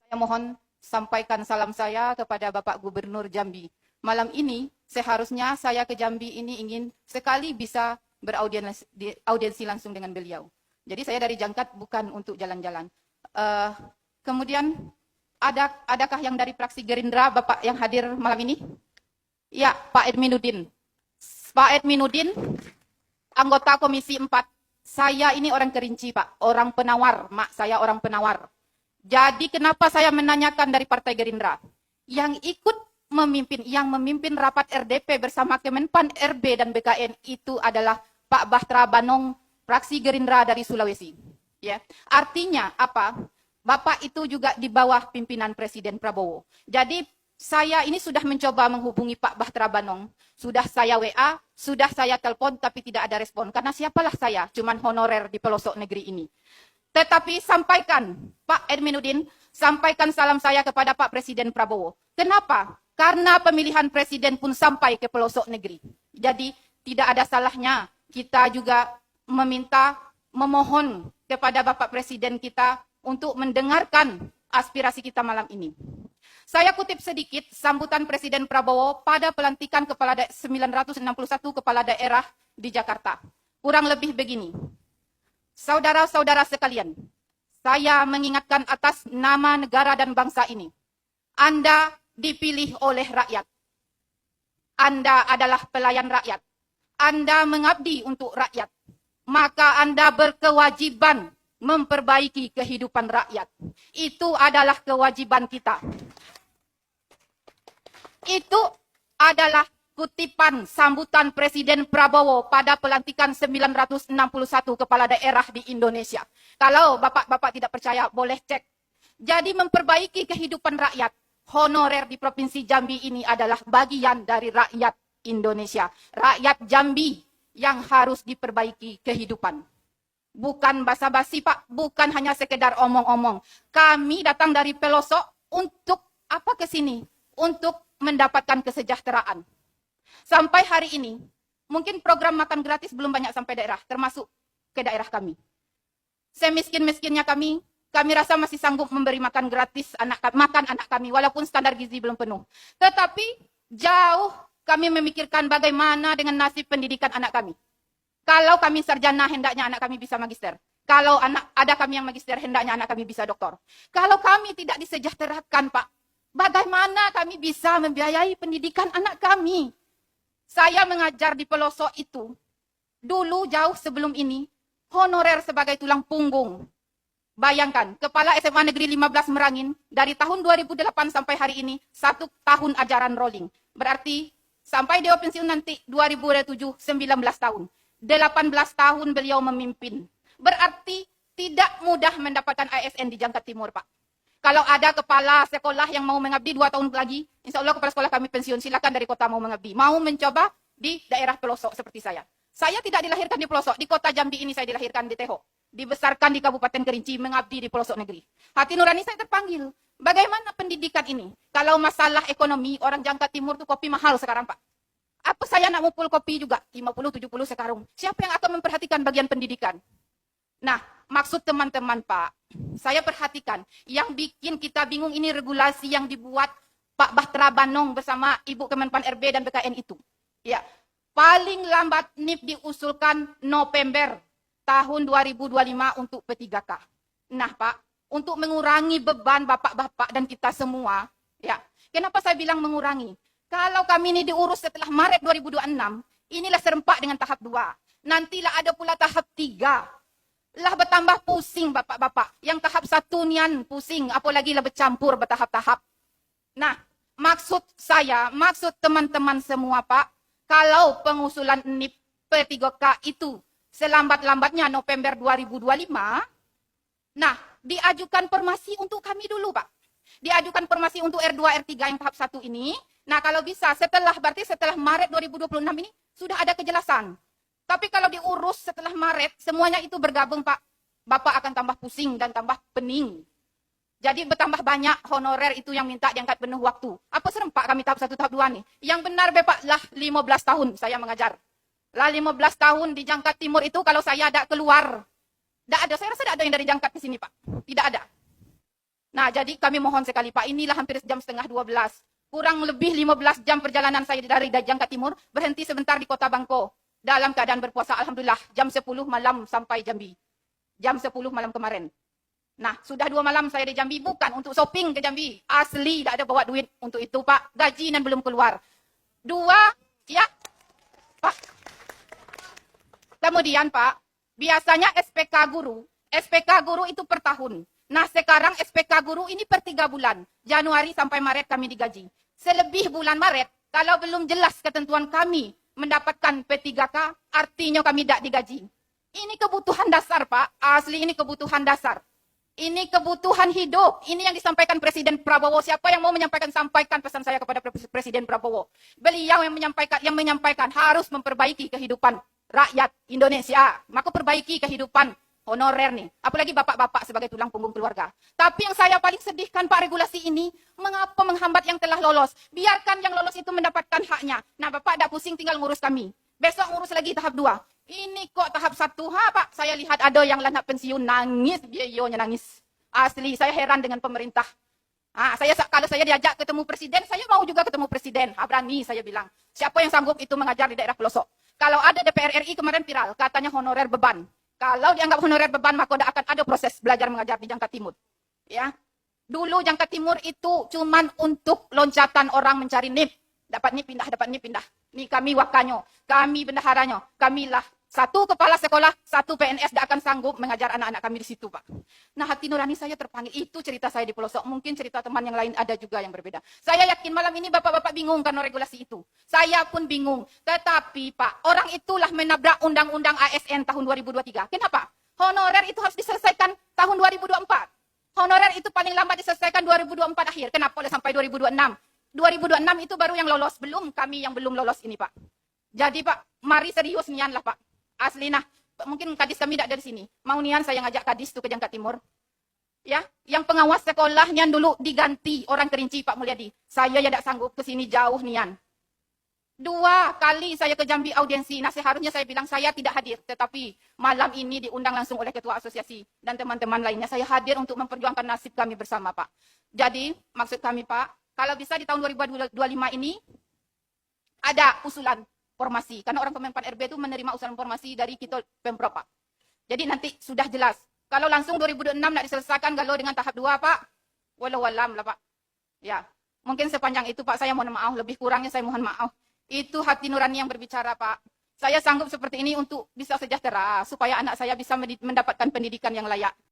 Saya mohon sampaikan salam saya kepada Bapak Gubernur Jambi. Malam ini seharusnya saya ke Jambi ini ingin sekali bisa beraudiensi langsung dengan beliau. Jadi saya dari Jangkat bukan untuk jalan-jalan. Kemudian adakah yang dari fraksi Gerindra Bapak yang hadir malam ini? Ya, Pak Edminuddin. Pak Edminuddin, anggota Komisi 4. Saya ini orang Kerinci, Pak. Orang penawar. Mak saya orang penawar. Jadi kenapa saya menanyakan dari Partai Gerindra? Yang ikut yang memimpin rapat RDP bersama Kemenpan RB dan BKN itu adalah Pak Bahtera Banong, fraksi Gerindra dari Sulawesi. Ya, artinya apa? Bapak itu juga di bawah pimpinan Presiden Prabowo. Jadi saya ini sudah mencoba menghubungi Pak Bahtera Banong. Sudah saya WA, sudah saya telepon, tapi tidak ada respon. Karena siapalah saya, cuman honorer di pelosok negeri ini. Tetapi sampaikan, Pak Edminuddin, sampaikan salam saya kepada Pak Presiden Prabowo. Kenapa? Karena pemilihan presiden pun sampai ke pelosok negeri. Jadi tidak ada salahnya kita juga memohon kepada Bapak Presiden kita untuk mendengarkan aspirasi kita malam ini. Saya kutip sedikit sambutan Presiden Prabowo pada pelantikan 961 kepala daerah di Jakarta. Kurang lebih begini. Saudara-saudara sekalian, saya mengingatkan atas nama negara dan bangsa ini. Anda dipilih oleh rakyat. Anda adalah pelayan rakyat. Anda mengabdi untuk rakyat. Maka Anda berkewajiban memperbaiki kehidupan rakyat. Itu adalah kewajiban kita. Itu adalah kutipan sambutan Presiden Prabowo pada pelantikan 961 kepala daerah di Indonesia. Kalau bapak-bapak tidak percaya, boleh cek. Jadi memperbaiki kehidupan rakyat, honorer di Provinsi Jambi ini adalah bagian dari rakyat Indonesia. Rakyat Jambi yang harus diperbaiki kehidupan. Bukan basa-basi, Pak. Bukan hanya sekedar omong-omong. Kami datang dari pelosok untuk apa ke sini? Untuk mendapatkan kesejahteraan. Sampai hari ini, mungkin program makan gratis belum banyak sampai daerah, termasuk ke daerah kami. Semiskin-miskinnya kami rasa masih sanggup memberi makan gratis makan anak kami, walaupun standar gizi belum penuh. Tetapi jauh kami memikirkan bagaimana dengan nasib pendidikan anak kami. Kalau kami sarjana, hendaknya anak kami bisa magister. Kalau ada kami yang magister, hendaknya anak kami bisa doktor. Kalau kami tidak disejahterakan, Pak, bagaimana kami bisa membiayai pendidikan anak kami? Saya mengajar di pelosok itu, dulu jauh sebelum ini, honorer sebagai tulang punggung. Bayangkan, Kepala SMA Negeri 15 Merangin, dari tahun 2008 sampai hari ini, 1 tahun ajaran rolling. Berarti, sampai dia pensiun nanti, 2007, 19 tahun. 18 tahun beliau memimpin. Berarti, tidak mudah mendapatkan ASN di Jangkat Timur, Pak. Kalau ada kepala sekolah yang mau mengabdi 2 tahun lagi, insya Allah kepala sekolah kami pensiun, silakan dari kota mau mengabdi. Mau mencoba di daerah pelosok seperti saya. Saya tidak dilahirkan di pelosok, di kota Jambi ini saya dilahirkan di Teho. Dibesarkan di Kabupaten Kerinci, mengabdi di pelosok negeri. Hati nurani saya terpanggil. Bagaimana pendidikan ini? Kalau masalah ekonomi, orang Jangkat Timur tuh kopi mahal sekarang, Pak. Apa saya nak mupul kopi juga? 50-70 sekarang. Siapa yang akan memperhatikan bagian pendidikan? Nah, maksud teman-teman, Pak, saya perhatikan, yang bikin kita bingung ini regulasi yang dibuat Pak Bahtera Banong bersama Ibu Kemenpan RB dan BKN itu. Ya, paling lambat NIP diusulkan November tahun 2025 untuk P3K. Nah, Pak, untuk mengurangi beban bapak-bapak dan kita semua, ya, kenapa saya bilang mengurangi? Kalau kami ini diurus setelah Maret 2026, inilah serempak dengan tahap 2. Nantilah ada pula tahap 3. Lah bertambah pusing bapak-bapak. Yang tahap 1 nian pusing, apalagi lah bercampur bertahap-tahap. Nah, maksud teman-teman semua, Pak, kalau pengusulan NIP P3K itu selambat-lambatnya November 2025, nah, diajukan formasi untuk kami dulu, Pak. Diajukan formasi untuk R2, R3 yang tahap 1 ini. Nah, kalau bisa berarti setelah Maret 2026 ini sudah ada kejelasan. Tapi kalau diurus setelah Maret, semuanya itu bergabung, Pak. Bapak akan tambah pusing dan tambah pening. Jadi bertambah banyak honorer itu yang minta diangkat penuh waktu. Apa serempak kami tahap 1, tahap 2 nih? Yang benar, Bapak, lah 15 tahun saya mengajar. Lah 15 tahun di Jangkat Timur itu kalau saya ada keluar. Tidak ada, saya rasa tidak ada yang dari Jangkat ke sini, Pak. Tidak ada. Nah, jadi kami mohon sekali Pak, inilah hampir jam setengah 12. Kurang lebih 15 jam perjalanan saya dari Jangka Timur, berhenti sebentar di Kota Bangko. Dalam keadaan berpuasa, Alhamdulillah, jam 10 malam sampai Jambi. Jam 10 malam kemarin. Nah, sudah 2 malam saya di Jambi, bukan untuk shopping ke Jambi. Asli, tidak ada bawa duit untuk itu Pak. Gaji dan belum keluar. 2, ya Pak. Kemudian Pak, biasanya SPK guru itu per tahun. Nah sekarang SPK guru ini per 3 bulan. Januari sampai Maret kami digaji. Selebih bulan Maret, kalau belum jelas ketentuan kami mendapatkan P3K, artinya kami tidak digaji. Ini kebutuhan dasar Pak, asli ini kebutuhan dasar. Ini kebutuhan hidup. Ini yang disampaikan Presiden Prabowo. Siapa yang mau menyampaikan, sampaikan pesan saya kepada Presiden Prabowo. Beliau yang menyampaikan harus memperbaiki kehidupan rakyat Indonesia. Maka perbaiki kehidupan honorer nih. Apalagi bapak-bapak sebagai tulang punggung keluarga. Tapi yang saya paling sedihkan Pak, regulasi ini mengapa menghambat yang telah lolos. Biarkan yang lolos itu mendapatkan haknya. Nah Bapak tidak pusing tinggal ngurus kami. Besok ngurus lagi tahap 2. Ini kok tahap 1 Pak. Saya lihat ada yang lah nak pensiun nangis. Biayanya nangis. Asli saya heran dengan pemerintah. Kalau saya diajak ketemu presiden, saya mau juga ketemu presiden. Berani saya bilang. Siapa yang sanggup itu mengajar di daerah pelosok. Kalau ada DPR RI kemarin viral, katanya honorer beban. Kalau dianggap honorer beban, maka tidak akan ada proses belajar mengajar di Jangka Timur. Ya, dulu Jangka Timur itu cuman untuk loncatan orang mencari NIP. Dapat NIP pindah, dapat NIP pindah. Ini kami wakanyo, kami bendaharanya, kamilah 1 kepala sekolah, 1 PNS tidak akan sanggup mengajar anak-anak kami di situ, Pak. Nah, hati nurani saya terpanggil. Itu cerita saya di pelosok. Mungkin cerita teman yang lain ada juga yang berbeda. Saya yakin malam ini bapak-bapak bingung karena regulasi itu. Saya pun bingung. Tetapi, Pak, orang itulah menabrak Undang-Undang ASN tahun 2023. Kenapa? Honorer itu harus diselesaikan tahun 2024. Honorer itu paling lambat diselesaikan 2024 akhir. Kenapa boleh sampai 2026? 2026 itu baru yang lolos. Belum kami yang belum lolos ini, Pak. Jadi, Pak, mari serius nian lah, Pak. Asli nah, mungkin kadis kami tidak dari sini. Mau nian saya ngajak kadis tuh ke Jangka Timur. Ya, yang pengawas sekolah nian dulu diganti orang Kerinci Pak Mulyadi. Saya ya tidak sanggup ke sini jauh nian. 2 kali saya ke Jambi audiensi. Nah, seharusnya saya bilang saya tidak hadir, tetapi malam ini diundang langsung oleh ketua asosiasi dan teman-teman lainnya. Saya hadir untuk memperjuangkan nasib kami bersama, Pak. Jadi, maksud kami, Pak, kalau bisa di tahun 2025 ini ada usulan formasi. Karena orang Kemenpan RB itu menerima usulan formasi dari kita Pemprov, Pak. Jadi nanti sudah jelas. Kalau langsung 2026 nak diselesaikan galau dengan tahap 2, Pak. Walau alam lah, Pak. Ya, mungkin sepanjang itu, Pak, saya mohon maaf. Lebih kurangnya saya mohon maaf. Itu hati nurani yang berbicara, Pak. Saya sanggup seperti ini untuk bisa sejahtera, supaya anak saya bisa mendapatkan pendidikan yang layak.